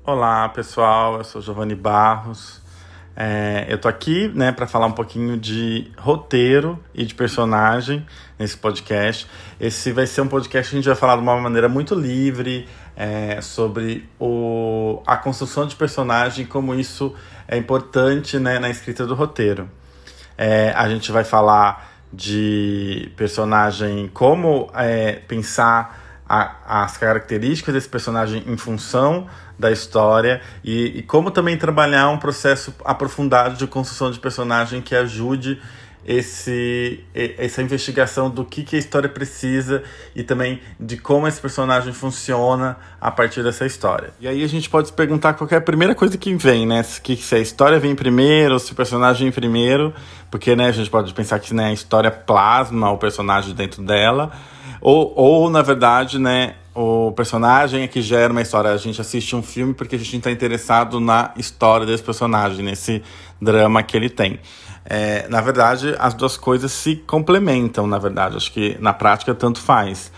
Olá, pessoal. Eu sou Giovanni Barros. Eu tô aqui, né, para falar um pouquinho de roteiro e de personagem nesse podcast. Esse vai ser um podcast que a gente vai falar de uma maneira muito livre, sobre a construção de personagem e como isso é importante, né, na escrita do roteiro. A gente vai falar de personagem, como pensar as características desse personagem em função da história e como também trabalhar um processo aprofundado de construção de personagem que ajude essa investigação do que a história precisa e também de como esse personagem funciona a partir dessa história. E aí a gente pode se perguntar qual é a primeira coisa que vem, né? Se a história vem primeiro, ou se o personagem vem primeiro, porque, né, a gente pode pensar que, né, a história plasma o personagem dentro dela, ou na verdade, né, o personagem é que gera uma história. A gente assiste um filme porque a gente está interessado na história desse personagem, nesse drama que ele tem. Na verdade, as duas coisas se complementam, na verdade. Acho que na prática tanto faz.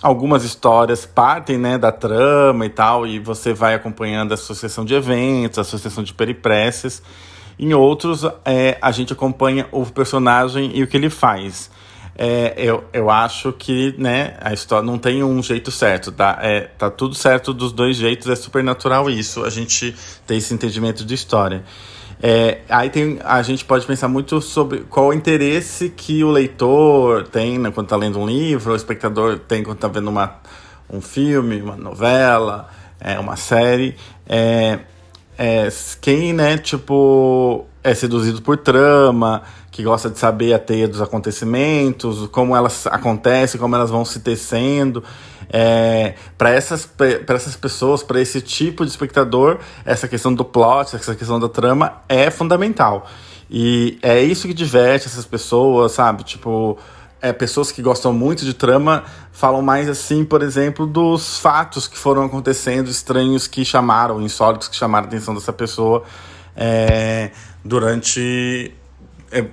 Algumas histórias partem, né, da trama e tal, e você vai acompanhando a sucessão de eventos, a sucessão de peripécias. Em outros, a gente acompanha o personagem e o que ele faz. Eu acho que, né, a história não tem um jeito certo, tá? Tá tudo certo dos dois jeitos, é super natural isso, a gente ter esse entendimento de história. Aí a gente pode pensar muito sobre qual o interesse que o leitor tem, né, quando está lendo um livro, o espectador tem quando está vendo um filme, uma novela, uma série. Quem, né, tipo, é seduzido por trama, que gosta de saber a teia dos acontecimentos, como elas acontecem, como elas vão se tecendo. Para essas pessoas, para esse tipo de espectador, essa questão do plot, essa questão da trama é fundamental. E é isso que diverte essas pessoas, sabe? Tipo, pessoas que gostam muito de trama falam mais, assim, por exemplo, dos fatos que foram acontecendo, estranhos que chamaram, insólitos que chamaram a atenção dessa pessoa durante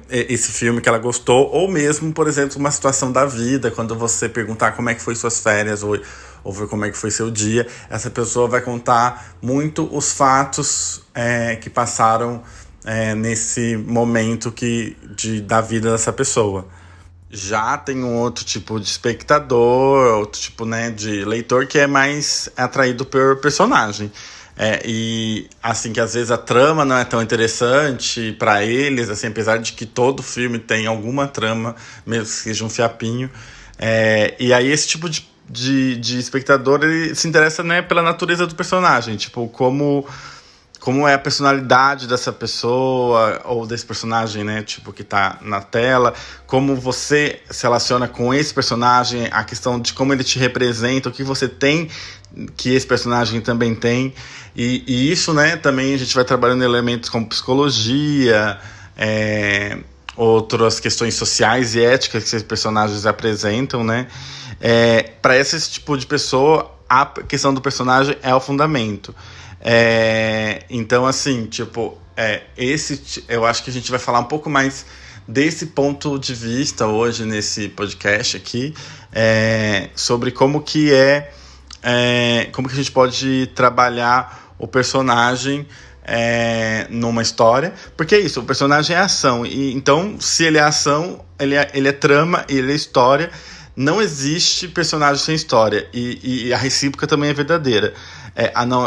esse filme que ela gostou, ou mesmo, por exemplo, uma situação da vida, quando você perguntar como é que foi suas férias ou ver como é que foi seu dia, essa pessoa vai contar muito os fatos que passaram nesse momento da vida dessa pessoa. Já tem um outro tipo de espectador, outro tipo, né, de leitor que é mais atraído por personagem. E assim, que às vezes a trama não é tão interessante para eles, assim, apesar de que todo filme tem alguma trama, mesmo que seja um fiapinho. E aí esse tipo de espectador, ele se interessa, né, pela natureza do personagem, tipo, como é a personalidade dessa pessoa ou desse personagem, né, tipo, que tá na tela, como você se relaciona com esse personagem, a questão de como ele te representa, o que você tem que esse personagem também tem, e isso, né, também a gente vai trabalhando elementos como psicologia, outras questões sociais e éticas que esses personagens apresentam, né. Para esse tipo de pessoa, a questão do personagem é o fundamento. Então, assim, tipo, eu acho que a gente vai falar um pouco mais desse ponto de vista hoje nesse podcast aqui, sobre como que a gente pode trabalhar o personagem numa história, porque é isso, o personagem é ação, e então, se ele é ação, ele é trama, ele é história. Não existe personagem sem história, e a recíproca também é verdadeira.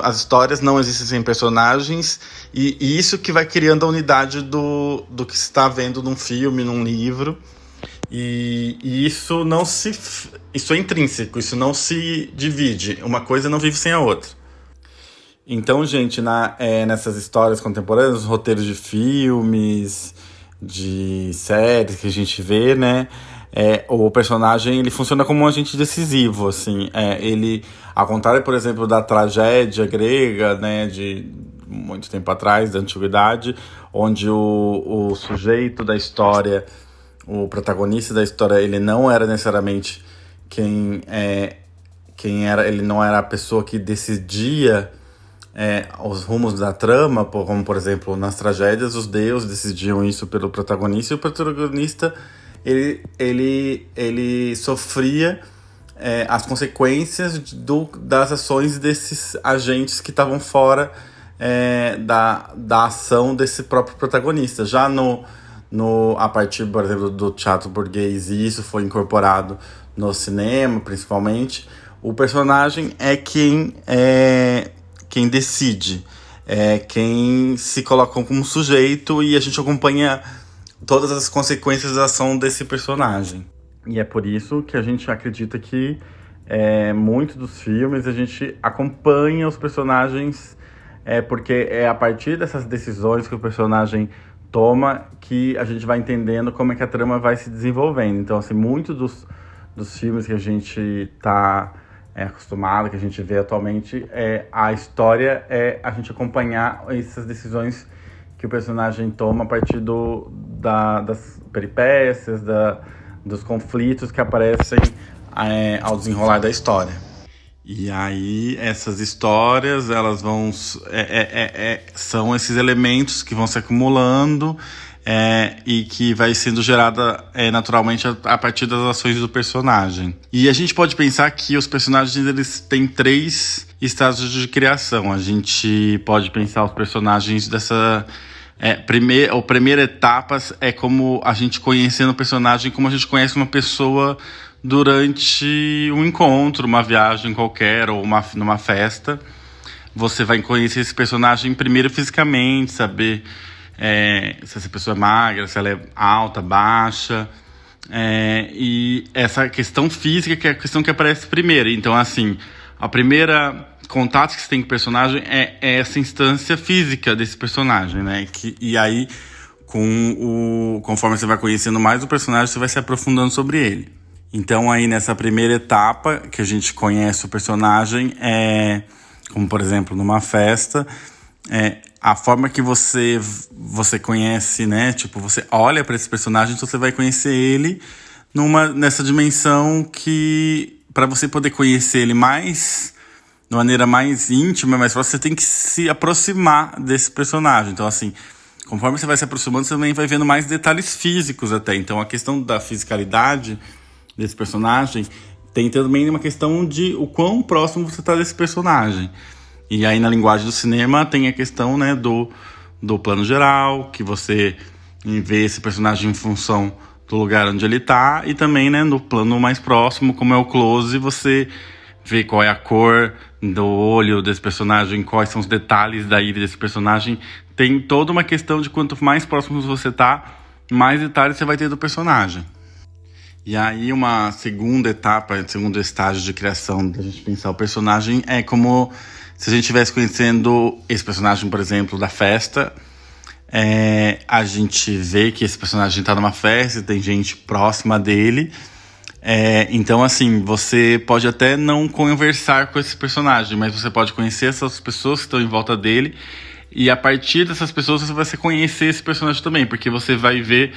As histórias não existem sem personagens, e isso que vai criando a unidade do que se está vendo num filme, num livro, e isso isso é intrínseco, isso não se divide, uma coisa não vive sem a outra. Então, gente, nessas histórias contemporâneas, roteiros de filmes, de séries que a gente vê, né, o personagem, ele funciona como um agente decisivo, assim. Ele, ao contrário, por exemplo, da tragédia grega, né, de muito tempo atrás, da antiguidade, onde o sujeito da história, o protagonista da história, ele não era necessariamente quem era, ele não era a pessoa que decidia os rumos da trama, como, por exemplo, nas tragédias, os deuses decidiam isso pelo protagonista, e o protagonista ele sofria as consequências das ações desses agentes que estavam fora da ação desse próprio protagonista. Já a partir, por exemplo, do teatro burguês, e isso foi incorporado no cinema, principalmente, o personagem é quem decide, é quem se coloca como sujeito, e a gente acompanha todas as consequências da ação desse personagem. E é por isso que a gente acredita que muitos dos filmes a gente acompanha os personagens, porque é a partir dessas decisões que o personagem toma que a gente vai entendendo como é que a trama vai se desenvolvendo. Então, assim, muitos dos filmes que a gente está acostumado, que a gente vê atualmente, a história é a gente acompanhar essas decisões que o personagem toma a partir das peripécias, dos conflitos que aparecem ao desenrolar da história. E aí essas histórias, elas vão são esses elementos que vão se acumulando e que vai sendo gerada naturalmente a partir das ações do personagem. E a gente pode pensar que os personagens, eles têm 3 estágios de criação. A gente pode pensar os personagens dessa primeira etapa é como a gente conhecendo o personagem, como a gente conhece uma pessoa durante um encontro, uma viagem qualquer ou numa festa. Você vai conhecer esse personagem primeiro fisicamente, saber se essa pessoa é magra, se ela é alta, baixa, e essa questão física que é a questão que aparece primeiro. Então, assim, a primeira contato que você tem com o personagem é essa instância física desse personagem, né? E aí, conforme você vai conhecendo mais o personagem, você vai se aprofundando sobre ele. Então, aí nessa primeira etapa que a gente conhece o personagem, como por exemplo numa festa, a forma que você conhece, né? Tipo, você olha para esse personagem, então você vai conhecer ele nessa dimensão que, para você poder conhecer ele de maneira mais íntima, mais próxima, você tem que se aproximar desse personagem. Então, assim, conforme você vai se aproximando, você também vai vendo mais detalhes físicos até. Então, a questão da fisicalidade desse personagem tem também uma questão de o quão próximo você está desse personagem. E aí, na linguagem do cinema, tem a questão, né, do plano geral, que você vê esse personagem em função do lugar onde ele está, e também, né, no plano mais próximo, como é o close, você vê qual é a cor do olho desse personagem, quais são os detalhes da ilha desse personagem. Tem toda uma questão de quanto mais próximo você tá, mais detalhes você vai ter do personagem. E aí uma segunda etapa, segundo estágio de criação da gente pensar o personagem, é como se a gente estivesse conhecendo esse personagem, por exemplo, da festa. A gente vê que esse personagem está numa festa e tem gente próxima dele. Então, assim, você pode até não conversar com esse personagem, mas você pode conhecer essas pessoas que estão em volta dele, e a partir dessas pessoas você vai conhecer esse personagem também, porque você vai ver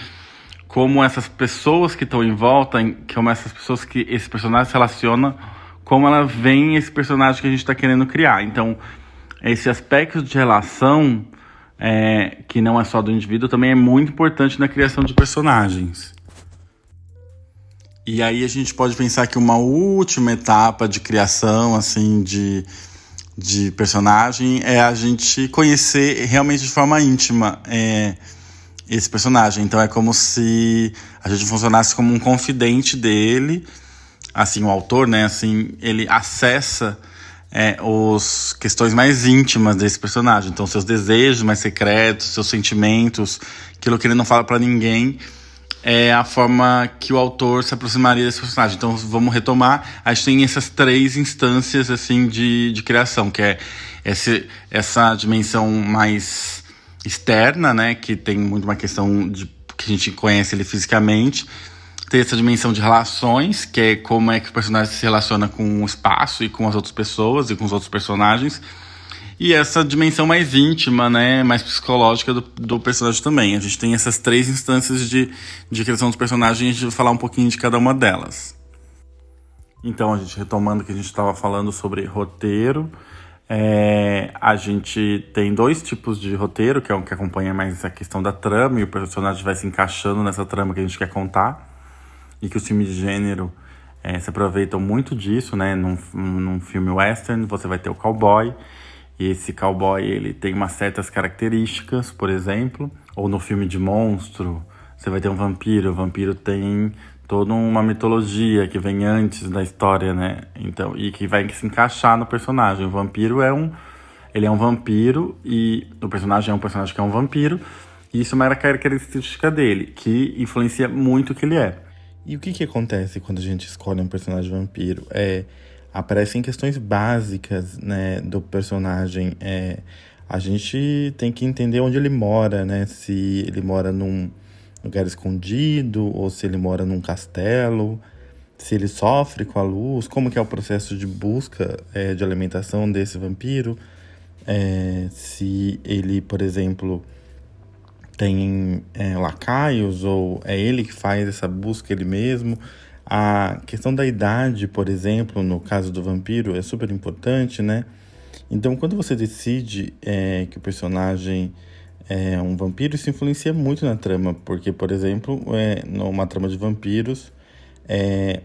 como essas pessoas que estão em volta, como essas pessoas que esse personagem se relaciona, como ela vê esse personagem que a gente está querendo criar. Então, esse aspecto de relação, que não é só do indivíduo, também é muito importante na criação de personagens. E aí a gente pode pensar que uma última etapa de criação, assim, de personagem é a gente conhecer realmente de forma íntima esse personagem. Então é como se a gente funcionasse como um confidente dele, assim, o autor, né, assim, ele acessa as questões mais íntimas desse personagem. Então, seus desejos mais secretos, seus sentimentos, aquilo que ele não fala pra ninguém, é a forma que o autor se aproximaria desse personagem. Então, vamos retomar. A gente tem essas 3 instâncias, assim, de criação, que é essa dimensão mais externa, né, que tem muito uma questão que a gente conhece ele fisicamente. Tem essa dimensão de relações, que é como é que o personagem se relaciona com o espaço e com as outras pessoas e com os outros personagens. E essa dimensão mais íntima, né, mais psicológica do personagem também. A gente tem essas 3 instâncias de criação dos personagens, e a gente vai falar um pouquinho de cada uma delas. Então, a gente retomando o que a gente estava falando sobre roteiro, a gente tem 2 tipos de roteiro, que é um que acompanha mais a questão da trama, e o personagem vai se encaixando nessa trama que a gente quer contar, e que o filme de gênero se aproveitam muito disso, né? Num filme western, você vai ter o cowboy. E esse cowboy, ele tem umas certas características, por exemplo. Ou no filme de monstro, você vai ter um vampiro. O vampiro tem toda uma mitologia que vem antes da história, né? Então, e que vai se encaixar no personagem. O vampiro ele é um vampiro e o personagem é um personagem que é um vampiro. E isso é uma característica dele, que influencia muito o que ele é. E o que acontece quando a gente escolhe um personagem vampiro? Aparecem questões básicas, né, do personagem. A gente tem que entender onde ele mora, né? Se ele mora num lugar escondido ou se ele mora num castelo, se ele sofre com a luz, como que é o processo de busca de alimentação desse vampiro, se ele, por exemplo, tem lacaios ou é ele que faz essa busca ele mesmo. A questão da idade, por exemplo, no caso do vampiro, é super importante, né? Então, quando você decide que o personagem é um vampiro, isso influencia muito na trama, porque, por exemplo, numa trama de vampiros,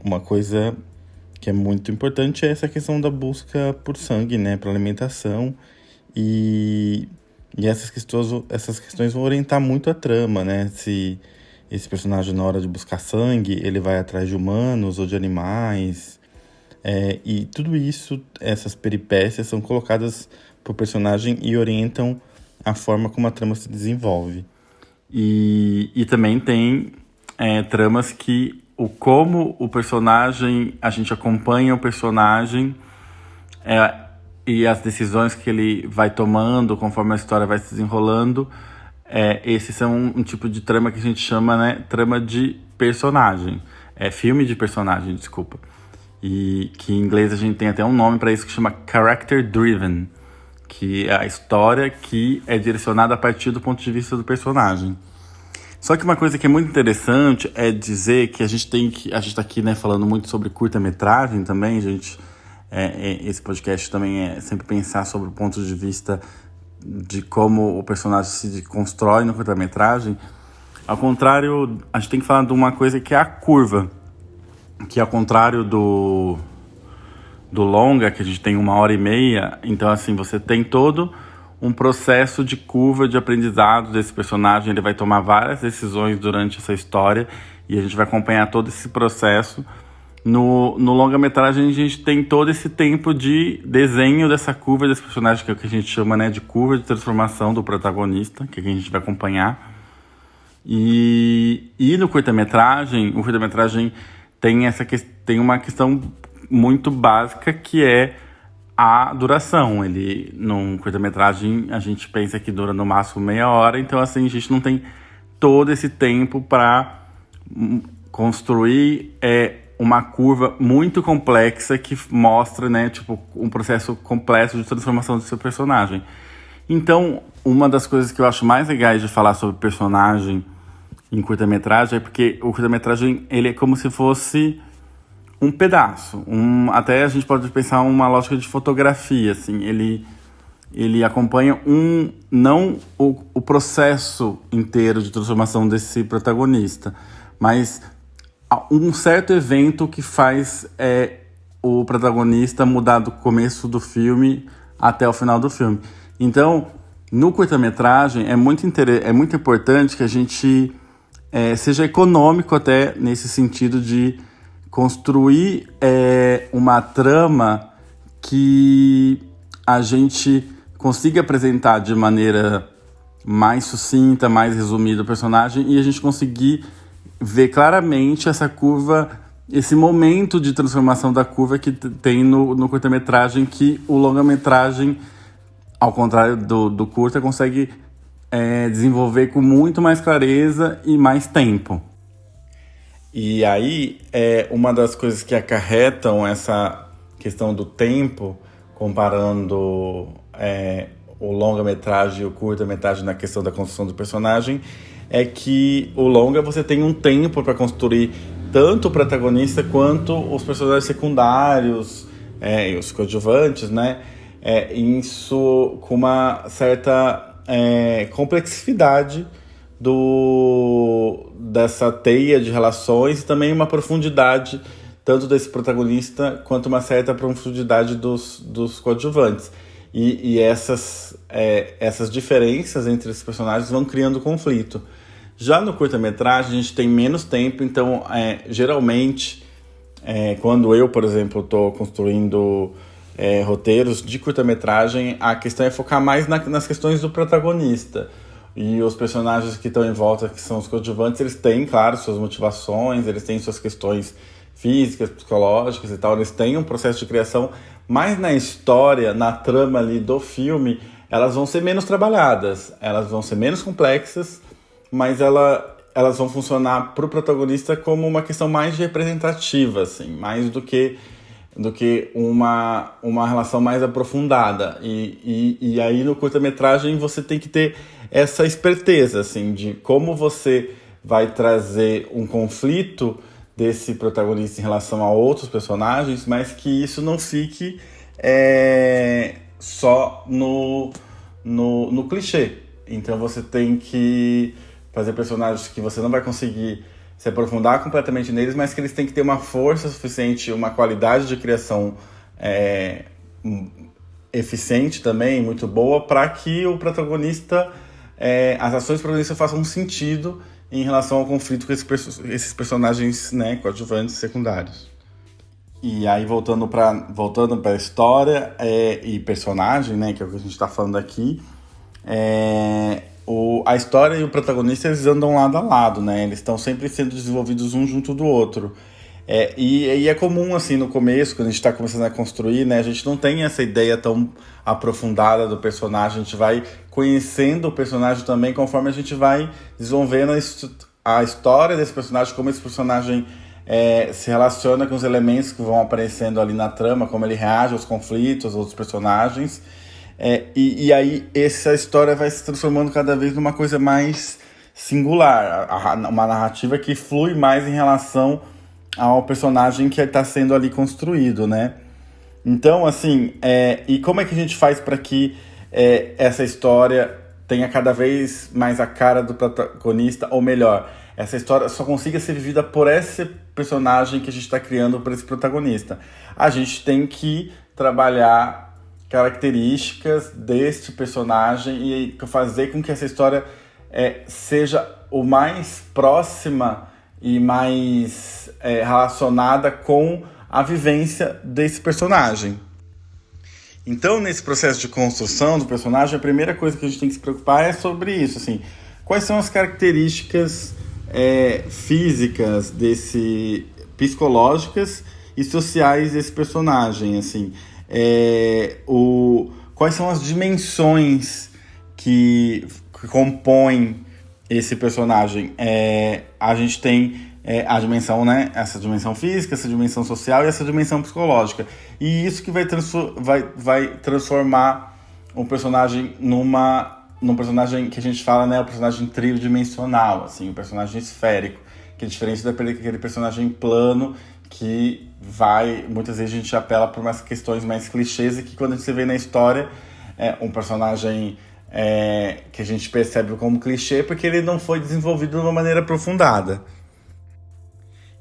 uma coisa que é muito importante é essa questão da busca por sangue, né, para alimentação, e essas questões vão orientar muito a trama, né? Se esse personagem, na hora de buscar sangue, ele vai atrás de humanos ou de animais. E tudo isso, essas peripécias, são colocadas pro personagem e orientam a forma como a trama se desenvolve. E também tem tramas que como o personagem, a gente acompanha o personagem e as decisões que ele vai tomando conforme a história vai se desenrolando. Esses são um tipo de trama que a gente chama, né, trama de personagem. Filme de personagem, desculpa. E que em inglês a gente tem até um nome para isso que chama Character Driven, que é a história que é direcionada a partir do ponto de vista do personagem. Só que uma coisa que é muito interessante é dizer que a gente tá aqui, né, falando muito sobre curta-metragem também, gente. Esse podcast também é sempre pensar sobre o ponto de vista de como o personagem se constrói no curta-metragem. Ao contrário, a gente tem que falar de uma coisa que é a curva, que ao contrário do longa, que a gente tem 1h30, então assim, você tem todo um processo de curva de aprendizado desse personagem, ele vai tomar várias decisões durante essa história e a gente vai acompanhar todo esse processo. No longa-metragem a gente tem todo esse tempo de desenho dessa curva desse personagem, que é o que a gente chama, né, de curva de transformação do protagonista, que é que a gente vai acompanhar. E no curta-metragem, o curta-metragem tem uma questão muito básica, que é a duração. Num curta-metragem, a gente pensa que dura no máximo meia hora, então assim, a gente não tem todo esse tempo para construir uma curva muito complexa que mostra, né, tipo, um processo complexo de transformação do seu personagem. Então, uma das coisas que eu acho mais legais de falar sobre personagem em curta-metragem é porque o curta-metragem, ele é como se fosse um pedaço. Até a gente pode pensar uma lógica de fotografia, assim. Ele acompanha não o processo inteiro de transformação desse protagonista, mas um certo evento que faz o protagonista mudar do começo do filme até o final do filme. Então, no curta-metragem, é muito importante que a gente seja econômico até nesse sentido de construir uma trama que a gente consiga apresentar de maneira mais sucinta, mais resumida o personagem, e a gente conseguir ver claramente essa curva, esse momento de transformação da curva que tem no curta-metragem, que o longa-metragem, ao contrário do curta, consegue desenvolver com muito mais clareza e mais tempo. E aí, uma das coisas que acarretam essa questão do tempo, comparando o longa-metragem e o curta-metragem na questão da construção do personagem, é que o longa você tem um tempo para construir tanto o protagonista quanto os personagens secundários e os coadjuvantes, né? Isso com uma certa complexidade dessa teia de relações e também uma profundidade tanto desse protagonista quanto uma certa profundidade dos coadjuvantes. E essas diferenças entre esses personagens vão criando conflito. Já no curta-metragem, a gente tem menos tempo, então, geralmente, quando eu, por exemplo, estou construindo roteiros de curta-metragem, a questão é focar mais nas questões do protagonista. E os personagens que estão em volta, que são os coadjuvantes, eles têm, claro, suas motivações, eles têm suas questões físicas, psicológicas e tal, eles têm um processo de criação, mas na história, na trama ali do filme, elas vão ser menos trabalhadas, elas vão ser menos complexas, mas elas vão funcionar para o protagonista como uma questão mais representativa, assim, mais do que uma relação mais aprofundada. E aí no curta-metragem você tem que ter essa esperteza, assim, de como você vai trazer um conflito desse protagonista em relação a outros personagens, mas que isso não fique só no clichê. Então você tem que fazer personagens que você não vai conseguir se aprofundar completamente neles, mas que eles têm que ter uma força suficiente, uma qualidade de criação eficiente também, muito boa, para que o protagonista, as ações do protagonista façam um sentido em relação ao conflito com esses personagens, né, coadjuvantes secundários. E aí, voltando para a história e personagem, né, que é o que a gente está falando aqui, a história e o protagonista, eles andam lado a lado, né? Eles estão sempre sendo desenvolvidos um junto do outro. E é comum, assim, no começo, quando a gente está começando a construir, né? A gente não tem essa ideia tão aprofundada do personagem. A gente vai conhecendo o personagem também conforme a gente vai desenvolvendo a história desse personagem, como esse personagem se relaciona com os elementos que vão aparecendo ali na trama, como ele reage aos conflitos, aos outros personagens. E aí essa história vai se transformando cada vez numa coisa mais singular, uma narrativa que flui mais em relação ao personagem que está sendo ali construído, né? Então, assim, e como é que a gente faz para que essa história tenha cada vez mais a cara do protagonista, ou melhor, essa história só consiga ser vivida por esse personagem que a gente está criando para esse protagonista? A gente tem que trabalhar características deste personagem e fazer com que essa história seja o mais próxima e mais relacionada com a vivência desse personagem. Então, nesse processo de construção do personagem, a primeira coisa que a gente tem que se preocupar é sobre isso, assim, quais são as características físicas psicológicas e sociais desse personagem, assim. Quais são as dimensões que compõem esse personagem? A gente tem a dimensão, né? Essa dimensão física, essa dimensão social e essa dimensão psicológica. E isso que vai transformar um personagem num personagem que a gente fala, né? O personagem tridimensional, assim, o personagem esférico, que é diferente daquele personagem plano que muitas vezes a gente apela por umas questões mais clichês, e que quando a gente vê na história um personagem que a gente percebe como clichê porque ele não foi desenvolvido de uma maneira aprofundada.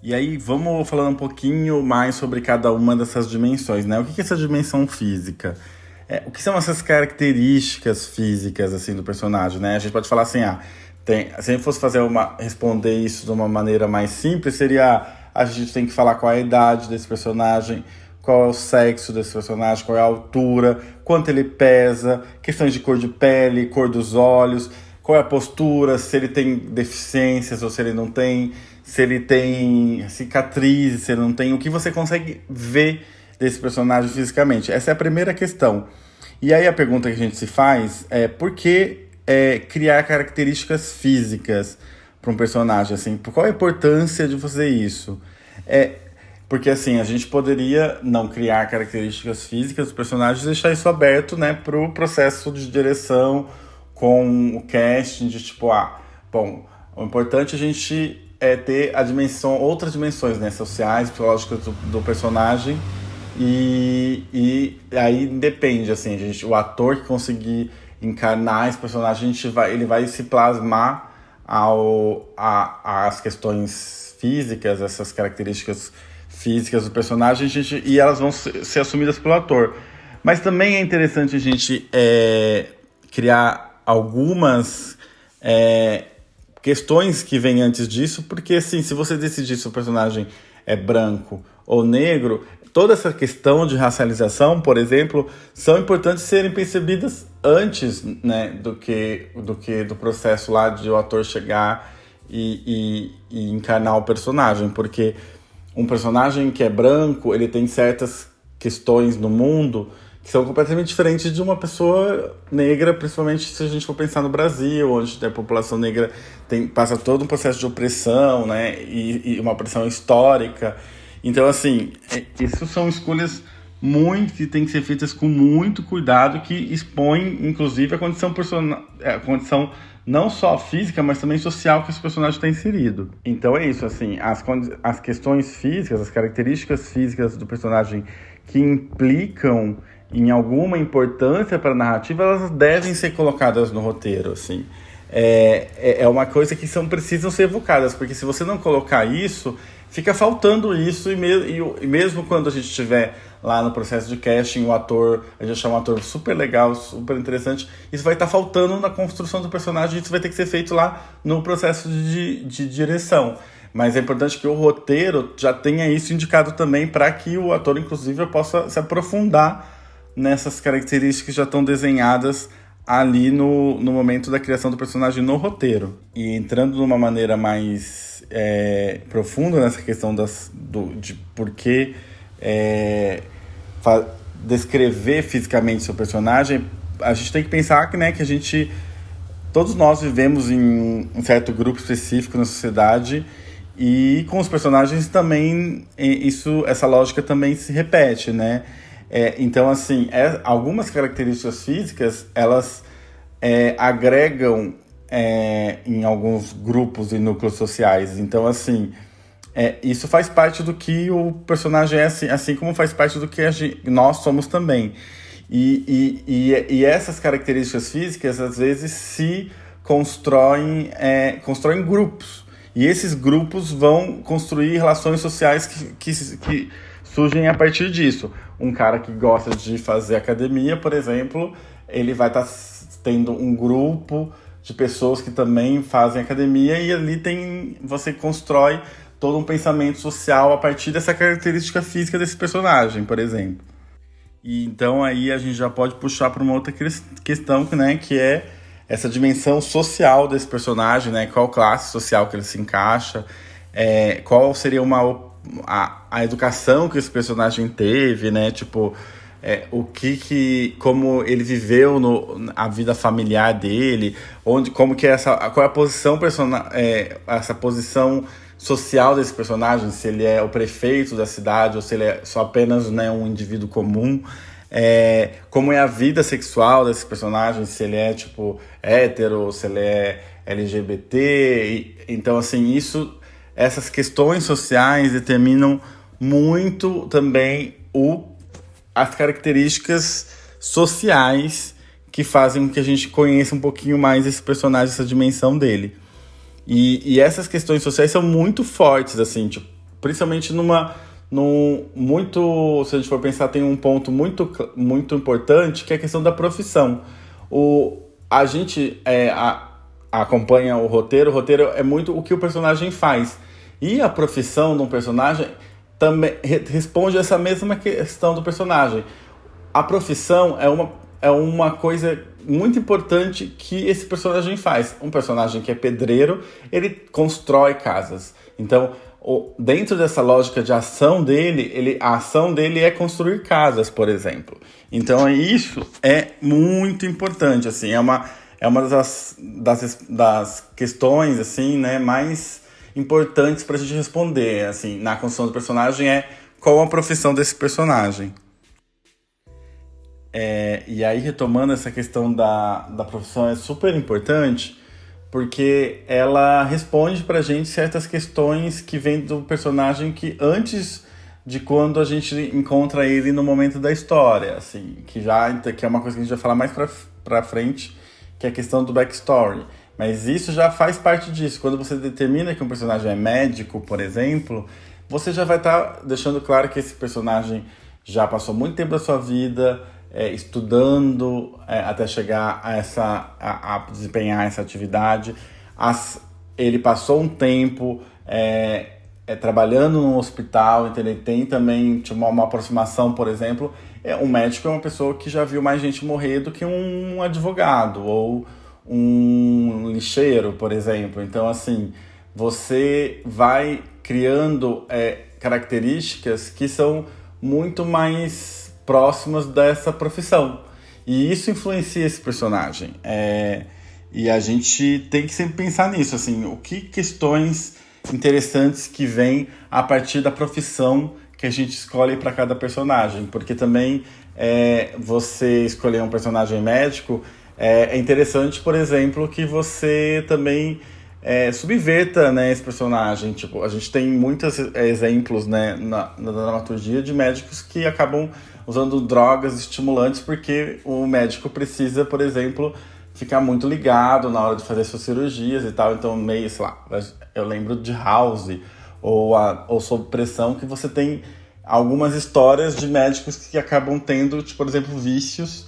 E aí vamos falando um pouquinho mais sobre cada uma dessas dimensões, né? O que é essa dimensão física? O que são essas características físicas, assim, do personagem, né? A gente pode falar assim, se a gente fosse responder isso de uma maneira mais simples, seria: a gente tem que falar qual é a idade desse personagem, qual é o sexo desse personagem, qual é a altura, quanto ele pesa, questões de cor de pele, cor dos olhos, qual é a postura, se ele tem deficiências ou se ele não tem, se ele tem cicatrizes, se ele não tem, o que você consegue ver desse personagem fisicamente. Essa é a primeira questão. E aí a pergunta que a gente se faz é: por que criar características físicas para um personagem, assim? Qual a importância de fazer isso? Porque, assim, a gente poderia não criar características físicas dos personagens e deixar isso aberto, né, para o processo de direção com o casting, de tipo, o importante é a gente ter outras dimensões, né, sociais, psicológicas do personagem, e aí depende, assim, o ator que conseguir encarnar esse personagem, ele vai se plasmar às questões físicas, essas características físicas do personagem e elas vão ser assumidas pelo ator. Mas também é interessante a gente criar algumas questões que vêm antes disso, porque assim, se você decidir se o personagem é branco ou negro, toda essa questão de racialização, por exemplo, são importantes serem percebidas antes, né, do processo lá de o ator chegar e encarnar o personagem, porque um personagem que é branco, ele tem certas questões no mundo que são completamente diferentes de uma pessoa negra, principalmente se a gente for pensar no Brasil, onde a população negra passa todo um processo de opressão, né, e uma opressão histórica. Então, assim, isso são escolhas que têm que ser feitas com muito cuidado, que expõem, inclusive, a condição não só física, mas também social que esse personagem está inserido. Então é isso, assim, as questões físicas, as características físicas do personagem que implicam em alguma importância para a narrativa, elas devem ser colocadas no roteiro, assim. É uma coisa que precisam ser evocadas, porque se você não colocar isso, fica faltando isso, e mesmo quando a gente estiver lá no processo de casting, a gente achar um ator super legal, super interessante, isso vai estar faltando na construção do personagem, isso vai ter que ser feito lá no processo de direção. Mas é importante que o roteiro já tenha isso indicado também, para que o ator, inclusive, possa se aprofundar nessas características que já estão desenhadas ali no momento da criação do personagem no roteiro. E entrando de uma maneira mais profunda nessa questão de por que descrever fisicamente seu personagem, a gente tem que pensar que, né, que todos nós vivemos em um certo grupo específico na sociedade, e com os personagens também essa lógica também se repete, né? Então, assim, algumas características físicas, elas agregam em alguns grupos e núcleos sociais. Então, assim, isso faz parte do que o personagem é, assim como faz parte do que nós somos também. E essas características físicas, às vezes, se constroem grupos. E esses grupos vão construir relações sociais que surgem a partir disso. Um cara que gosta de fazer academia, por exemplo, ele vai estar tendo um grupo de pessoas que também fazem academia, e ali você constrói todo um pensamento social a partir dessa característica física desse personagem, por exemplo. E então aí a gente já pode puxar para uma outra questão, né, que é essa dimensão social desse personagem, né? Qual classe social que ele se encaixa, qual seria a educação que esse personagem teve, né? Tipo, como ele viveu a vida familiar dele, qual é a posição essa posição social desse personagem, se ele é o prefeito da cidade ou se ele é só apenas, né, um indivíduo comum. Como é a vida sexual desse personagem, se ele é tipo hétero, se ele é LGBT. Então, assim, essas questões sociais determinam muito também as características sociais que fazem com que a gente conheça um pouquinho mais esse personagem, essa dimensão dele. E essas questões sociais são muito fortes, assim, tipo, principalmente se a gente for pensar, tem um ponto muito, muito importante, que é a questão da profissão. A gente acompanha o roteiro é muito o que o personagem faz. E a profissão de um personagem também responde a essa mesma questão do personagem. A profissão é uma coisa muito importante que esse personagem faz. Um personagem que é pedreiro, ele constrói casas. Então, dentro dessa lógica de ação dele, a ação dele é construir casas, por exemplo. Então, isso é muito importante, assim, é uma das questões, assim, né, mais importantes para a gente responder, assim, na construção do personagem, qual a profissão desse personagem. E aí, retomando essa questão da profissão, é super importante, porque ela responde pra gente certas questões que vêm do personagem que antes de quando a gente encontra ele no momento da história, assim, que é uma coisa que a gente vai falar mais pra frente, que é a questão do backstory. Mas isso já faz parte disso. Quando você determina que um personagem é médico, por exemplo, você já vai estar deixando claro que esse personagem já passou muito tempo da sua vida estudando até chegar a desempenhar essa atividade. Ele passou um tempo trabalhando num hospital, então ele tem também tipo, uma aproximação, por exemplo. Um médico é uma pessoa que já viu mais gente morrer do que um advogado ou um lixeiro, por exemplo. Então, assim, você vai criando características que são muito mais próximas dessa profissão. E isso influencia esse personagem. E a gente tem que sempre pensar nisso, assim, o que questões interessantes que vêm a partir da profissão que a gente escolhe para cada personagem. Porque também você escolher um personagem médico é interessante, por exemplo, que você também subverta, né, esse personagem. Tipo, a gente tem muitos exemplos, né, na dramaturgia de médicos que acabam usando drogas estimulantes porque o médico precisa, por exemplo, ficar muito ligado na hora de fazer suas cirurgias e tal. Então, meio, sei lá, eu lembro de House ou Sob Pressão, que você tem algumas histórias de médicos que acabam tendo, tipo, por exemplo, vícios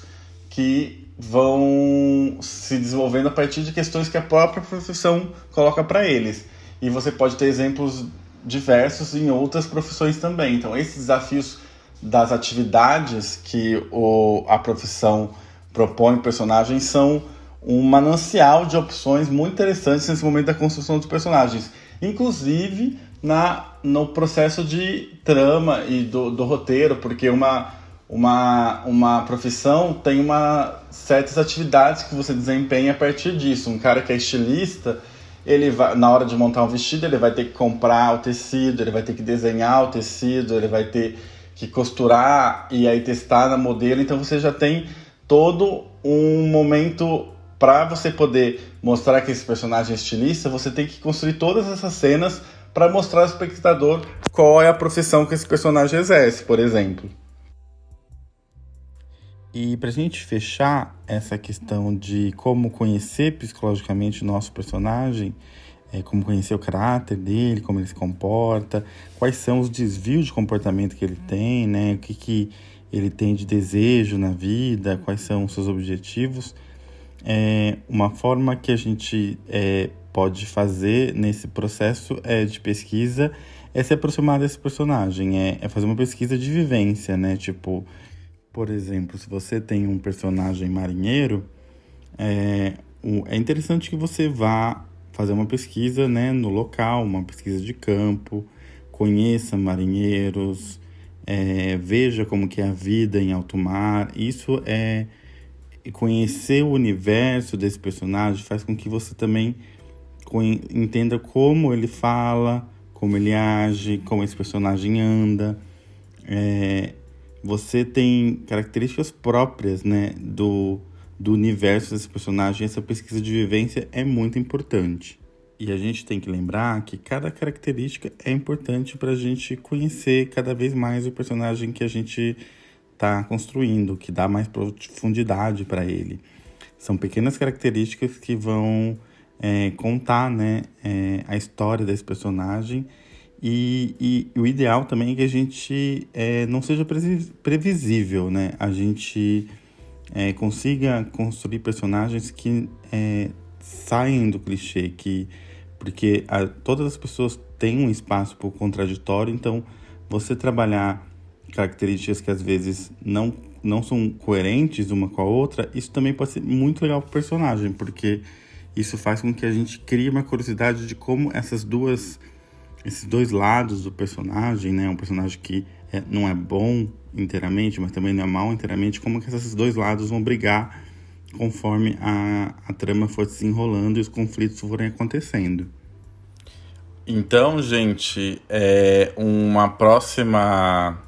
que vão se desenvolvendo a partir de questões que a própria profissão coloca para eles. E você pode ter exemplos diversos em outras profissões também. Então, esses desafios das atividades que a profissão propõe personagens são um manancial de opções muito interessantes nesse momento da construção dos personagens. Inclusive no processo de trama e do roteiro, porque uma profissão tem certas atividades que você desempenha a partir disso. Um cara que é estilista, ele vai, na hora de montar um vestido, ele vai ter que comprar o tecido, ele vai ter que desenhar o tecido, ele vai ter que costurar e aí testar na modelo. Então você já tem todo um momento para você poder mostrar que esse personagem é estilista. Você tem que construir todas essas cenas para mostrar ao espectador qual é a profissão que esse personagem exerce, por exemplo. E para a gente fechar essa questão de como conhecer psicologicamente o nosso personagem, como conhecer o caráter dele, como ele se comporta, quais são os desvios de comportamento que ele tem, né? O que ele tem de desejo na vida, quais são os seus objetivos. Uma forma que a gente pode fazer nesse processo de pesquisa é se aproximar desse personagem, é fazer uma pesquisa de vivência, né? Tipo, por exemplo, se você tem um personagem marinheiro, é interessante que você vá fazer uma pesquisa, né, no local, uma pesquisa de campo, conheça marinheiros, veja como que é a vida em alto mar. Isso conhecer o universo desse personagem faz com que você também entenda como ele fala, como ele age, como esse personagem anda. Você tem características próprias, né, do universo desse personagem. Essa pesquisa de vivência é muito importante. E a gente tem que lembrar que cada característica é importante para a gente conhecer cada vez mais o personagem que a gente está construindo, que dá mais profundidade para ele. São pequenas características que vão contar, né, a história desse personagem. E o ideal também é que a gente não seja previsível, né? A gente consiga construir personagens que saem do clichê, porque todas as pessoas têm um espaço para o contraditório. Então você trabalhar características que às vezes não são coerentes uma com a outra, isso também pode ser muito legal para o personagem, porque isso faz com que a gente crie uma curiosidade de como esses dois lados do personagem, né? Um personagem que não é bom inteiramente, mas também não é mal inteiramente, como que esses dois lados vão brigar conforme a trama for se desenrolando e os conflitos forem acontecendo. Então, gente, uma próxima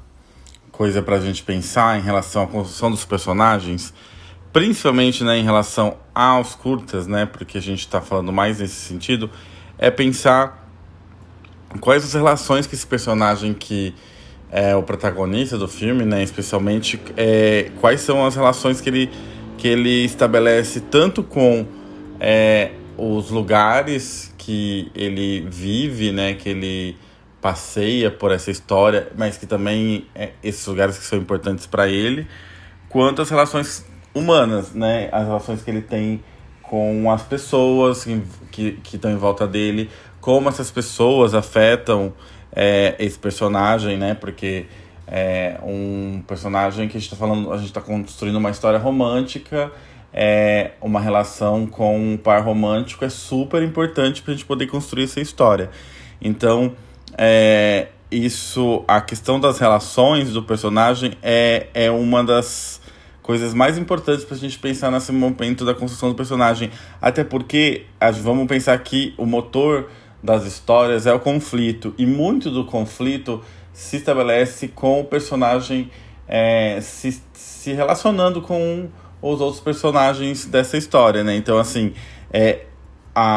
coisa para a gente pensar em relação à construção dos personagens, principalmente, né, em relação aos curtas, né, porque a gente está falando mais nesse sentido, é pensar quais as relações que esse personagem que é o protagonista do filme, né, especialmente, quais são as relações que ele estabelece tanto com os lugares que ele vive, né, que ele passeia por essa história, mas que também esses lugares que são importantes para ele, quanto as relações humanas, né? As relações que ele tem com as pessoas que estão em volta dele, como essas pessoas afetam esse personagem, né? Porque é um personagem que a gente está construindo uma história romântica, uma relação com um par romântico é super importante para a gente poder construir essa história. Então, a questão das relações do personagem é uma das coisas mais importantes para a gente pensar nesse momento da construção do personagem. Até porque, vamos pensar que o motor das histórias é o conflito. E muito do conflito se estabelece com o personagem se relacionando com os outros personagens dessa história, né? Então, assim,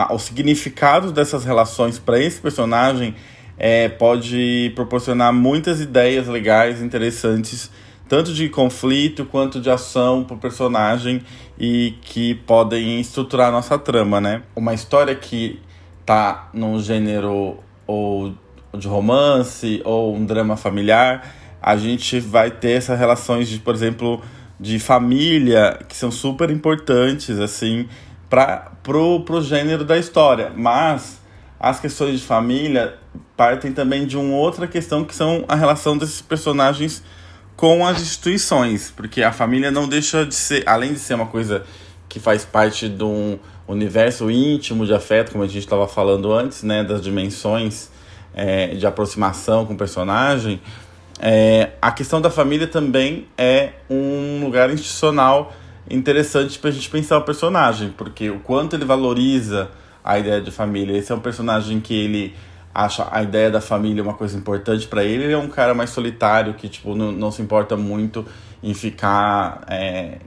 o significado dessas relações para esse personagem pode proporcionar muitas ideias legais, interessantes, tanto de conflito quanto de ação pro personagem e que podem estruturar a nossa trama, né? Uma história que tá num gênero ou de romance ou um drama familiar, a gente vai ter essas relações de, por exemplo, de família, que são super importantes, assim, pro gênero da história. Mas as questões de família partem também de uma outra questão, que são a relação desses personagens com as instituições, porque a família não deixa de ser, além de ser uma coisa que faz parte de um universo íntimo de afeto, como a gente estava falando antes, né, das dimensões de aproximação com o personagem, a questão da família também é um lugar institucional interessante para a gente pensar o personagem, porque o quanto ele valoriza a ideia de família. Esse é um personagem que ele acha a ideia da família uma coisa importante para ele. Ele é um cara mais solitário, que tipo, não se importa muito em ficar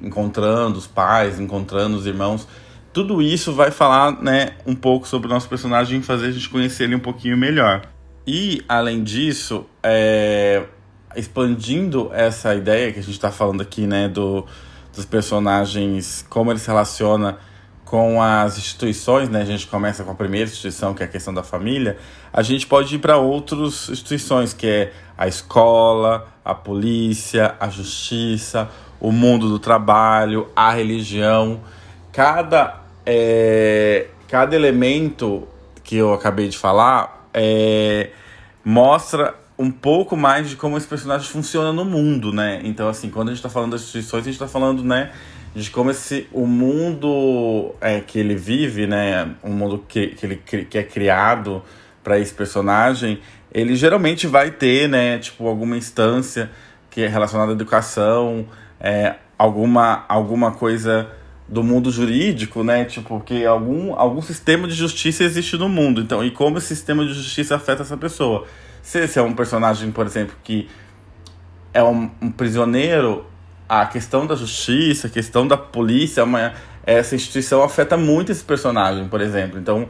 encontrando os pais, encontrando os irmãos. Tudo isso vai falar, né, um pouco sobre o nosso personagem e fazer a gente conhecer ele um pouquinho melhor. E, além disso, expandindo essa ideia que a gente está falando aqui, né, dos personagens, como ele se relaciona com as instituições, né? A gente começa com a primeira instituição, que é a questão da família. A gente pode ir para outras instituições, que é a escola, a polícia, a justiça, o mundo do trabalho, a religião. Cada elemento que eu acabei de falar mostra um pouco mais de como esse personagem funciona no mundo, né? Então, assim, quando a gente está falando das instituições, a gente está falando, né, de como o mundo que ele vive, né, um mundo que é criado para esse personagem, ele geralmente vai ter, né, tipo, alguma instância que é relacionada à educação, alguma coisa do mundo jurídico, né, tipo, que algum sistema de justiça existe no mundo. Então, e como esse sistema de justiça afeta essa pessoa. Se esse é um personagem, por exemplo, que é um prisioneiro, a questão da justiça, a questão da polícia, essa instituição afeta muito esse personagem, por exemplo. Então,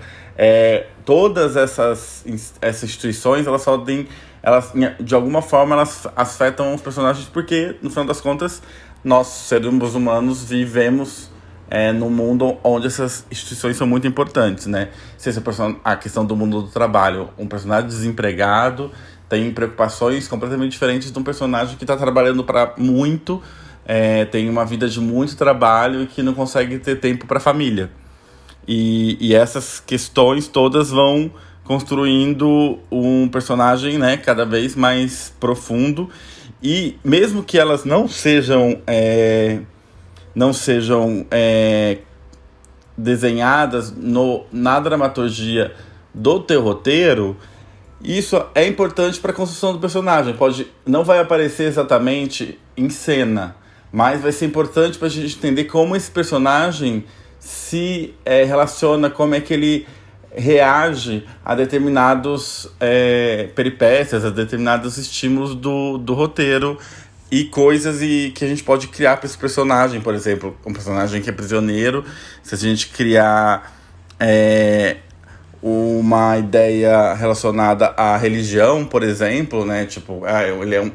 todas essas instituições, elas de alguma forma, elas afetam os personagens, porque, no final das contas, nós, seres humanos, vivemos num mundo onde essas instituições são muito importantes, né? Se a questão do mundo do trabalho, um personagem desempregado tem preocupações completamente diferentes de um personagem que está trabalhando para muito, tem uma vida de muito trabalho e que não consegue ter tempo para a família. E essas questões todas vão construindo um personagem, né, cada vez mais profundo. E mesmo que elas não sejam desenhadas na dramaturgia do teu roteiro, isso é importante para a construção do personagem. Não vai aparecer exatamente em cena, mas vai ser importante para a gente entender como esse personagem se relaciona, como é que ele reage a determinados peripécias, a determinados estímulos do roteiro e coisas que a gente pode criar para esse personagem. Por exemplo, um personagem que é prisioneiro, se a gente criar uma ideia relacionada à religião, por exemplo, né? Tipo,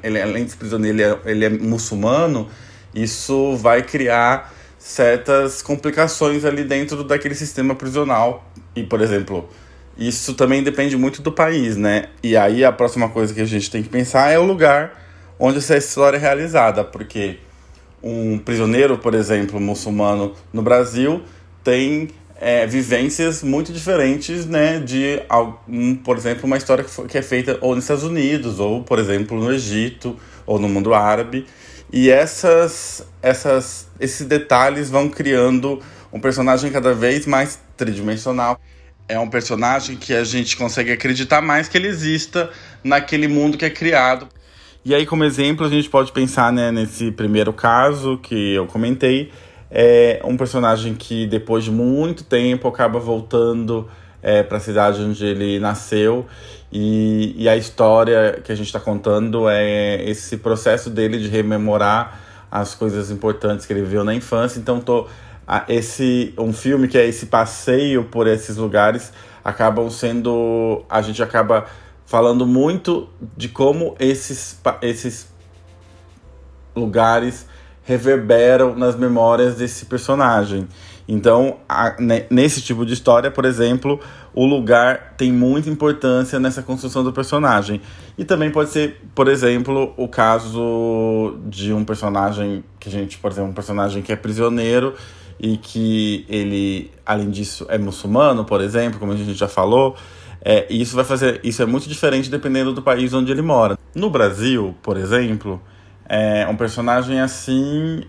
ele além de prisioneiro, ele é muçulmano, isso vai criar certas complicações ali dentro daquele sistema prisional. E, por exemplo, isso também depende muito do país, né? E aí a próxima coisa que a gente tem que pensar é o lugar onde essa história é realizada, porque um prisioneiro, por exemplo, muçulmano no Brasil tem vivências muito diferentes, né, de, por exemplo, uma história que é feita ou nos Estados Unidos, ou, por exemplo, no Egito, ou no mundo árabe. E esses detalhes vão criando um personagem cada vez mais tridimensional. É um personagem que a gente consegue acreditar mais que ele exista naquele mundo que é criado. E aí, como exemplo, a gente pode pensar, né, nesse primeiro caso que eu comentei, é um personagem que depois de muito tempo acaba voltando para a cidade onde ele nasceu, e a história que a gente está contando é esse processo dele de rememorar as coisas importantes que ele viveu na infância. Então, um filme que é esse passeio por esses lugares a gente acaba falando muito de como esses lugares reverberam nas memórias desse personagem. Então, nesse tipo de história, por exemplo, o lugar tem muita importância nessa construção do personagem. E também pode ser, por exemplo, o caso de um personagem um personagem que é prisioneiro e que ele, além disso, é muçulmano, por exemplo, como a gente já falou. Isso é muito diferente dependendo do país onde ele mora. No Brasil, por exemplo, um personagem assim,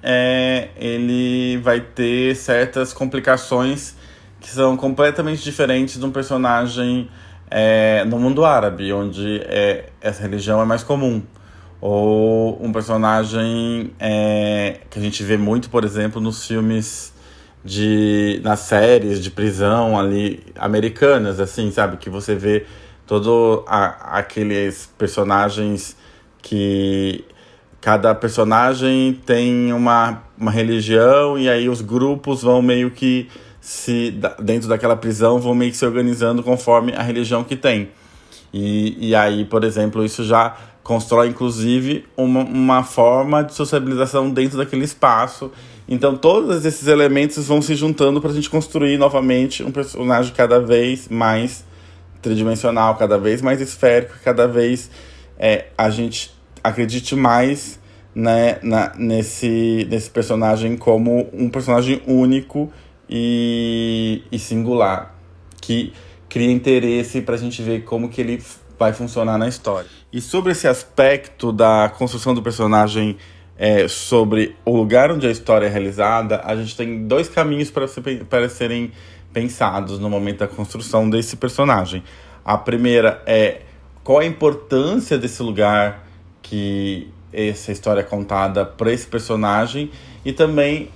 ele vai ter certas complicações que são completamente diferentes de um personagem no mundo árabe, onde essa religião é mais comum. Ou um personagem que a gente vê muito, por exemplo, nos filmes nas séries de prisão ali americanas, assim, sabe? Que você vê aqueles personagens que cada personagem tem uma religião, e aí os grupos vão meio que dentro daquela prisão, vão meio que se organizando conforme a religião que tem. E aí, por exemplo, isso já constrói, inclusive, uma forma de sociabilização dentro daquele espaço. Então, todos esses elementos vão se juntando para a gente construir novamente um personagem cada vez mais tridimensional, cada vez mais esférico, cada vez a gente acredite mais, né, nesse personagem como um personagem único e singular, que cria interesse para a gente ver como que ele vai funcionar na história. E sobre esse aspecto da construção do personagem, sobre o lugar onde a história é realizada, a gente tem dois caminhos para serem pensados no momento da construção desse personagem. A primeira é qual a importância desse lugar que essa história é contada para esse personagem, e também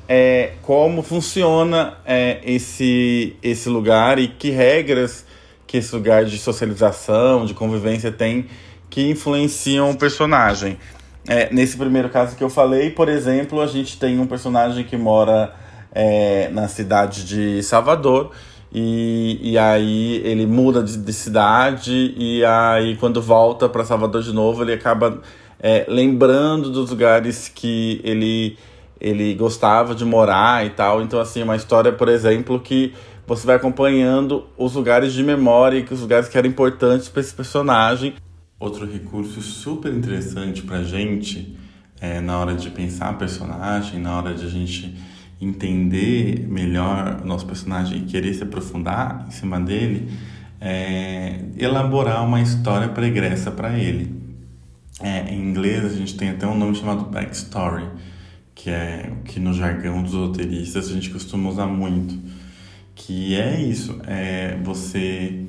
como funciona esse lugar e que regras que esse lugar de socialização, de convivência tem, que influenciam o personagem. Nesse primeiro caso que eu falei, por exemplo, a gente tem um personagem que mora na cidade de Salvador, e aí ele muda de cidade, e aí quando volta para Salvador de novo, ele acaba lembrando dos lugares que ele gostava de morar e tal. Então, assim, uma história, por exemplo, que você vai acompanhando os lugares de memória e os lugares que eram importantes para esse personagem. Outro recurso super interessante para a gente, na hora de pensar personagem, na hora de a gente entender melhor o nosso personagem e querer se aprofundar em cima dele, é elaborar uma história pregressa para ele. Em inglês a gente tem até um nome chamado backstory, que é o que no jargão dos roteiristas a gente costuma usar muito, que é isso, você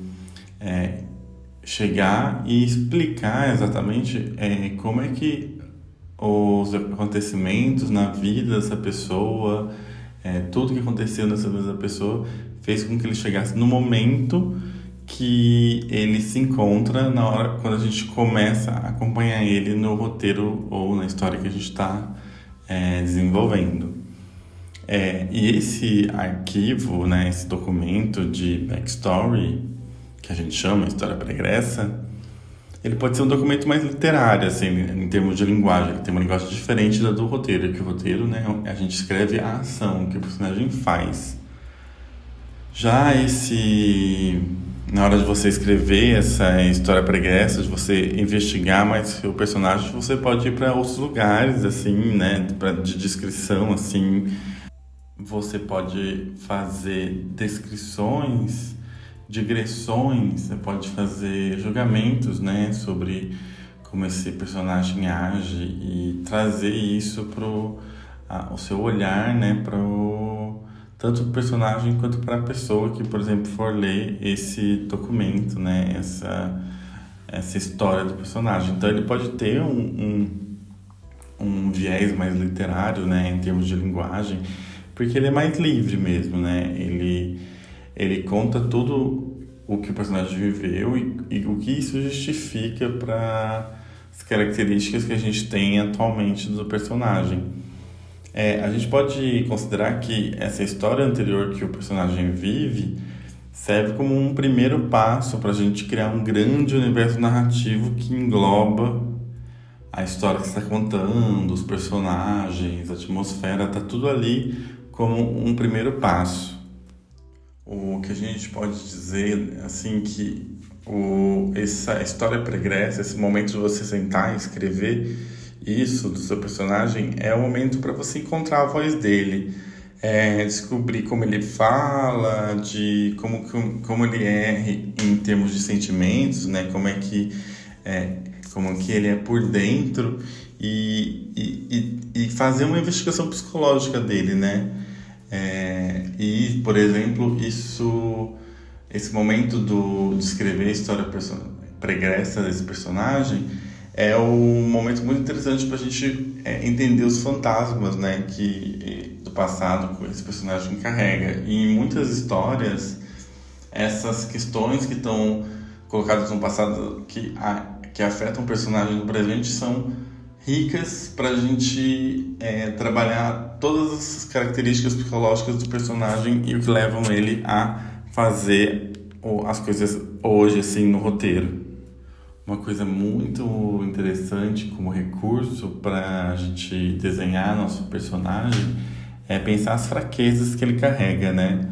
chegar e explicar exatamente como é que os acontecimentos na vida dessa pessoa, tudo que aconteceu nessa vida da pessoa, fez com que ele chegasse no momento que ele se encontra na hora quando a gente começa a acompanhar ele no roteiro ou na história que a gente está desenvolvendo. E esse arquivo, né, esse documento de backstory, que a gente chama história pregressa, ele pode ser um documento mais literário, assim, em termos de linguagem. Ele tem uma linguagem diferente da do roteiro, que o roteiro, né, a gente escreve a ação que o personagem faz. Já na hora de você escrever essa história pregressa, de você investigar mais seu personagem, você pode ir para outros lugares, assim, né, de descrição, assim. Você pode fazer descrições, digressões, você pode fazer julgamentos, né, sobre como esse personagem age e trazer isso pro o seu olhar, né, tanto para o personagem quanto para a pessoa que, por exemplo, for ler esse documento, né, essa história do personagem. Então ele pode ter um viés mais literário, né, em termos de linguagem, porque ele é mais livre mesmo, né? Ele conta tudo o que o personagem viveu e o que isso justifica para as características que a gente tem atualmente do personagem. A gente pode considerar que essa história anterior que o personagem vive serve como um primeiro passo para a gente criar um grande universo narrativo que engloba a história que você está contando, os personagens, a atmosfera, tá tudo ali como um primeiro passo. O que a gente pode dizer, assim, que essa história pregressa, esse momento de você sentar e escrever isso do seu personagem, é o momento para você encontrar a voz dele, descobrir como ele fala, de como ele é em termos de sentimentos, né? Como que ele é por dentro e fazer uma investigação psicológica dele, né? Por exemplo, esse momento de escrever a história pregressa desse personagem é um momento muito interessante para a gente entender os fantasmas, né, do passado que esse personagem carrega. E em muitas histórias, essas questões que estão colocadas no passado que afetam o personagem no presente são ricas para a gente trabalhar todas as características psicológicas do personagem e o que levam ele a fazer as coisas hoje, assim, no roteiro. Uma coisa muito interessante como recurso para a gente desenhar nosso personagem é pensar as fraquezas que ele carrega, né?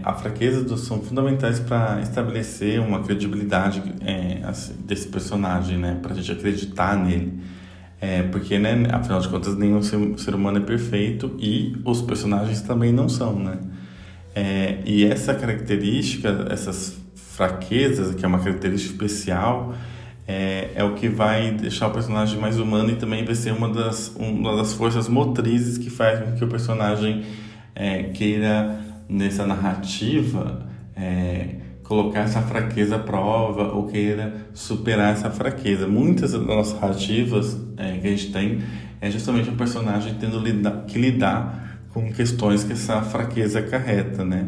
As fraquezas são fundamentais para estabelecer uma credibilidade assim, desse personagem, né? Para a gente acreditar nele. Porque, né, afinal de contas, nenhum ser humano é perfeito e os personagens também não são, né? E essa característica, essas fraquezas, que é uma característica especial, é o que vai deixar o personagem mais humano e também vai ser uma das forças motrizes que faz com que o personagem queira, nessa narrativa, colocar essa fraqueza à prova ou queira superar essa fraqueza. Muitas das nossas narrativas que a gente tem é justamente um personagem tendo que lidar com questões que essa fraqueza acarreta, né?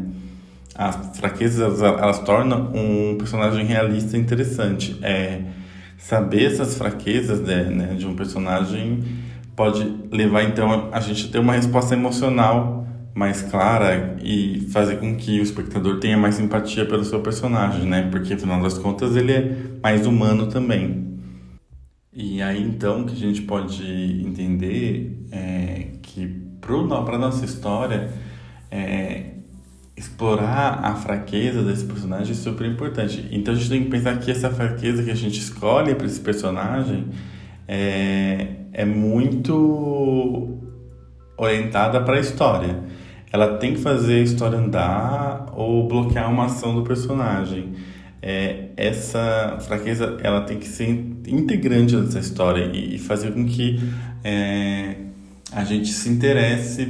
As fraquezas, elas tornam um personagem realista e interessante. Saber essas fraquezas né, de um personagem pode levar, então, a gente a ter uma resposta emocional mais clara e fazer com que o espectador tenha mais simpatia pelo seu personagem, né? Porque, afinal das contas, ele é mais humano também. E aí, então, que a gente pode entender que para a nossa história, explorar a fraqueza desse personagem é super importante. Então, a gente tem que pensar que essa fraqueza que a gente escolhe para esse personagem é muito orientada para a história. Ela tem que fazer a história andar ou bloquear uma ação do personagem. Essa fraqueza, ela tem que ser integrante dessa história e fazer com que a gente se interesse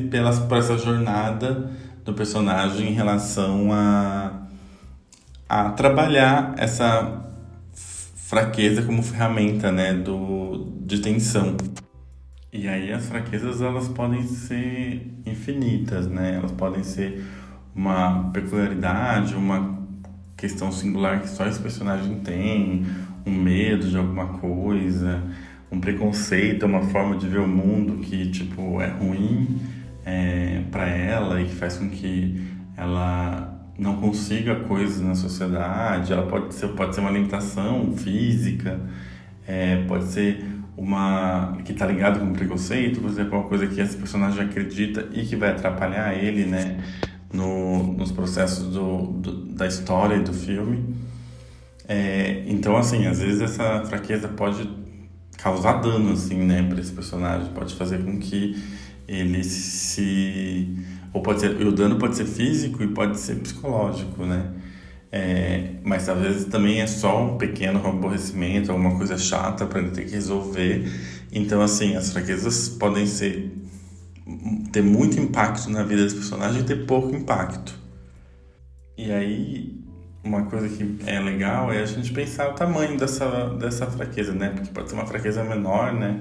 por essa jornada do personagem em relação a trabalhar essa fraqueza como ferramenta, né, de tensão. E aí as fraquezas, elas podem ser infinitas, né? Elas podem ser uma peculiaridade, uma questão singular que só esse personagem tem, um medo de alguma coisa, um preconceito, uma forma de ver o mundo que, tipo, é ruim para ela e que faz com que ela não consiga coisas na sociedade. Ela pode ser uma limitação física, pode ser uma que está ligado com preconceito, por exemplo, uma coisa que esse personagem acredita e que vai atrapalhar ele, né, nos processos da história e do filme. Então, assim, às vezes essa fraqueza pode causar dano, assim, né, para esse personagem. Pode fazer com que ele se... Ou pode ser... O dano pode ser físico e pode ser psicológico, né? Mas às vezes também é só um pequeno aborrecimento, alguma coisa chata para ele ter que resolver. Então, assim, as fraquezas podem ter muito impacto na vida desse personagem e ter pouco impacto. E aí, uma coisa que é legal é a gente pensar o tamanho dessa fraqueza, né? Porque pode ser uma fraqueza menor, né?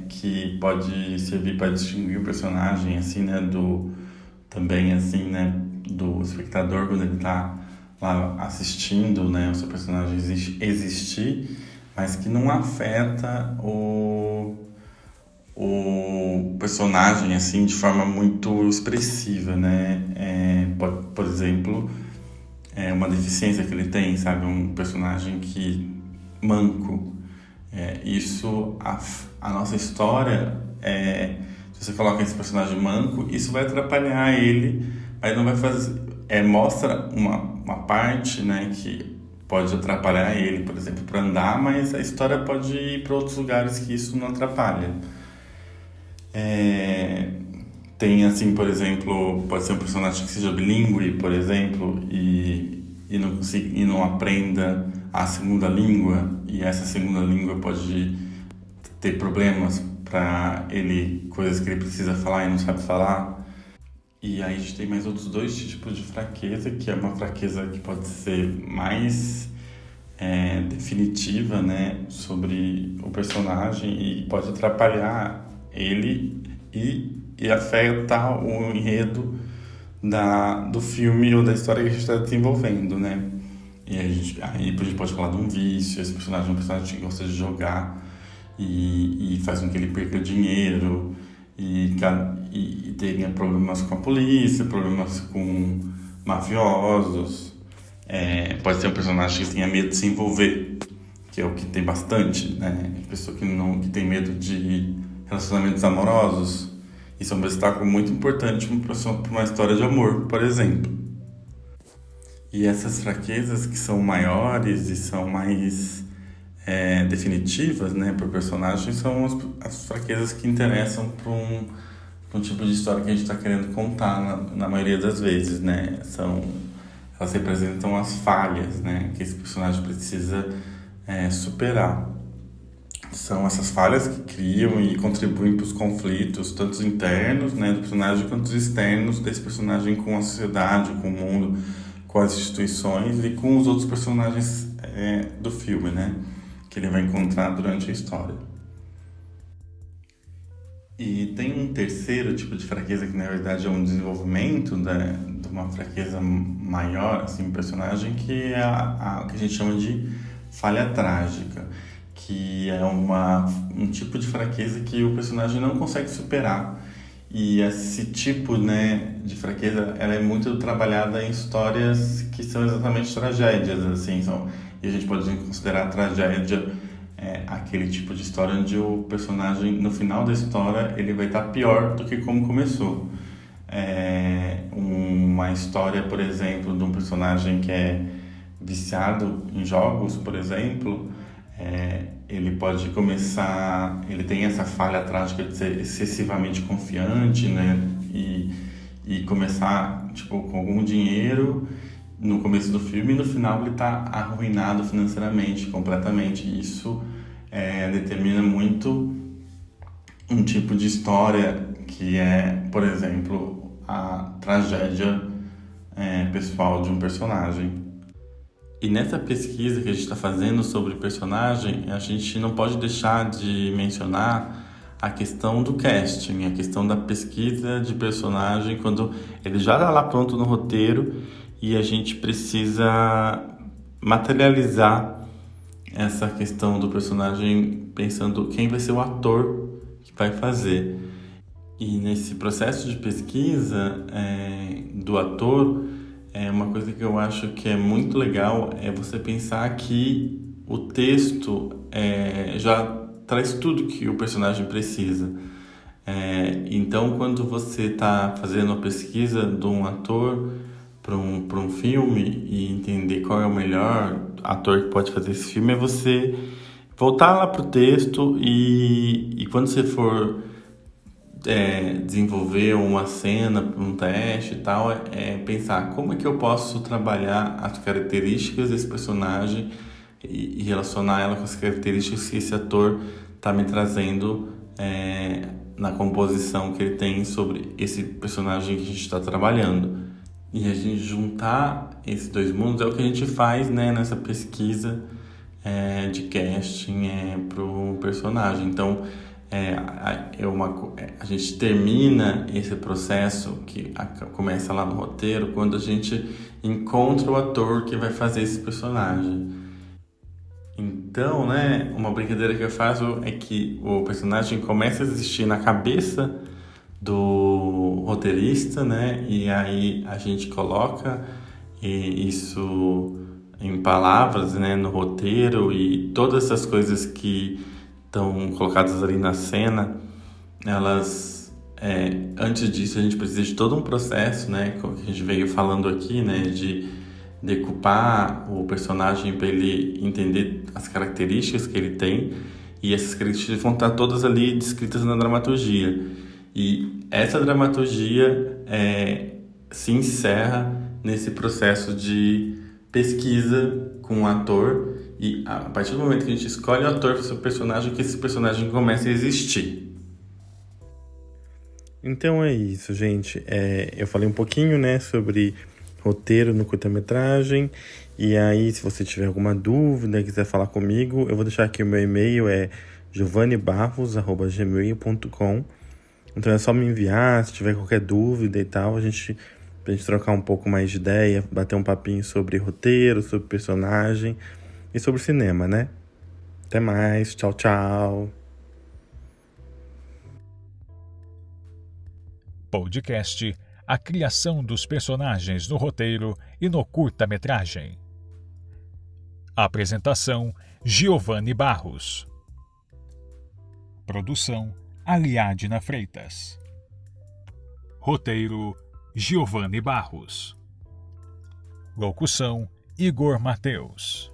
Que pode servir para distinguir o personagem, assim, né? Também, assim, né? Do espectador quando ele está lá assistindo, né? O seu personagem existir, mas que não afeta o personagem, assim, de forma muito expressiva, né? Por exemplo, uma deficiência que ele tem, sabe? Um personagem manco. A nossa história, se você coloca esse personagem manco, isso vai atrapalhar ele, mas não vai fazer... mostra uma parte, né, que pode atrapalhar ele, por exemplo, para andar, mas a história pode ir para outros lugares que isso não atrapalha. Tem, assim, por exemplo, pode ser um personagem que seja bilíngue, por exemplo, e não aprenda a segunda língua, e essa segunda língua pode ter problemas para ele, coisas que ele precisa falar e não sabe falar. E aí a gente tem mais outros dois tipos de fraqueza, que é uma fraqueza que pode ser mais definitiva, né, sobre o personagem e pode atrapalhar ele e afetar o enredo do filme ou da história que a gente está desenvolvendo, né? E aí a gente pode falar de um vício. Esse personagem é um personagem que gosta de jogar e faz com que ele perca dinheiro e tenha problemas com a polícia, problemas com mafiosos. Pode ser um personagem que tenha medo de se envolver, que é o que tem bastante, né? Pessoa que tem medo de relacionamentos amorosos. Isso é um obstáculo muito importante para uma história de amor, por exemplo. E essas fraquezas que são maiores e são mais definitivas, né, para o personagem, são as fraquezas que interessam para um tipo de história que a gente está querendo contar na maioria das vezes, né? Elas representam as falhas, né, que esse personagem precisa superar. São essas falhas que criam e contribuem para os conflitos, tanto os internos, né, do personagem, quanto os externos desse personagem com a sociedade, com o mundo, com as instituições e com os outros personagens do filme, né, que ele vai encontrar durante a história. E tem um terceiro tipo de fraqueza que, na verdade, é um desenvolvimento de uma fraqueza maior, assim, um personagem, que é o que a gente chama de falha trágica, que é um tipo de fraqueza que o personagem não consegue superar. E esse tipo, né, de fraqueza, ela é muito trabalhada em histórias que são exatamente tragédias, assim, e a gente pode considerar a tragédia aquele tipo de história onde o personagem, no final da história, ele vai estar pior do que como começou. Uma história, por exemplo, de um personagem que é viciado em jogos, por exemplo, ele pode começar... Ele tem essa falha trágica de ser excessivamente confiante, né? E começar, tipo, com algum dinheiro no começo do filme, e no final ele está arruinado financeiramente, completamente. Isso determina muito um tipo de história que é, por exemplo, a tragédia pessoal de um personagem. E nessa pesquisa que a gente está fazendo sobre personagem, a gente não pode deixar de mencionar a questão do casting, a questão da pesquisa de personagem, quando ele já está lá pronto no roteiro e a gente precisa materializar essa questão do personagem pensando quem vai ser o ator que vai fazer. E nesse processo de pesquisa do ator, uma coisa que eu acho que é muito legal é você pensar que o texto já traz tudo que o personagem precisa. Então, quando você está fazendo a pesquisa de um ator para um filme e entender qual é o melhor ator que pode fazer esse filme, é você voltar lá pro texto e quando você for desenvolver uma cena, um teste e tal, pensar como é que eu posso trabalhar as características desse personagem e relacionar ela com as características que esse ator está me trazendo na composição que ele tem sobre esse personagem que a gente está trabalhando. E a gente juntar esses dois mundos é o que a gente faz, né, nessa pesquisa de casting para o personagem. Então, a gente termina esse processo que começa lá no roteiro quando a gente encontra o ator que vai fazer esse personagem. Então, né, uma brincadeira que eu faço é que o personagem começa a existir na cabeça do roteirista, né, e aí a gente coloca isso em palavras, né, no roteiro, e todas essas coisas que estão colocadas ali na cena, elas antes disso a gente precisa de todo um processo, né, como a gente veio falando aqui, né, de decupar o personagem para ele entender as características que ele tem, e essas características vão estar todas ali descritas na dramaturgia. E essa dramaturgia se encerra nesse processo de pesquisa com o ator, e a partir do momento que a gente escolhe o ator para o seu personagem, que esse personagem começa a existir. Então é isso, gente. Eu falei um pouquinho, né, sobre roteiro no curta-metragem, e aí se você tiver alguma dúvida e quiser falar comigo, eu vou deixar aqui o meu e-mail, giovannibarros@gmail.com. Então é só me enviar, se tiver qualquer dúvida e tal, pra gente trocar um pouco mais de ideia, bater um papinho sobre roteiro, sobre personagem e sobre cinema, né? Até mais, tchau, tchau. Podcast: a criação dos personagens no roteiro e no curta-metragem. Apresentação: Giovanni Barros. Produção: Ariadna Freitas. Roteiro: Giovanni Barros. Locução: Igor Mateus.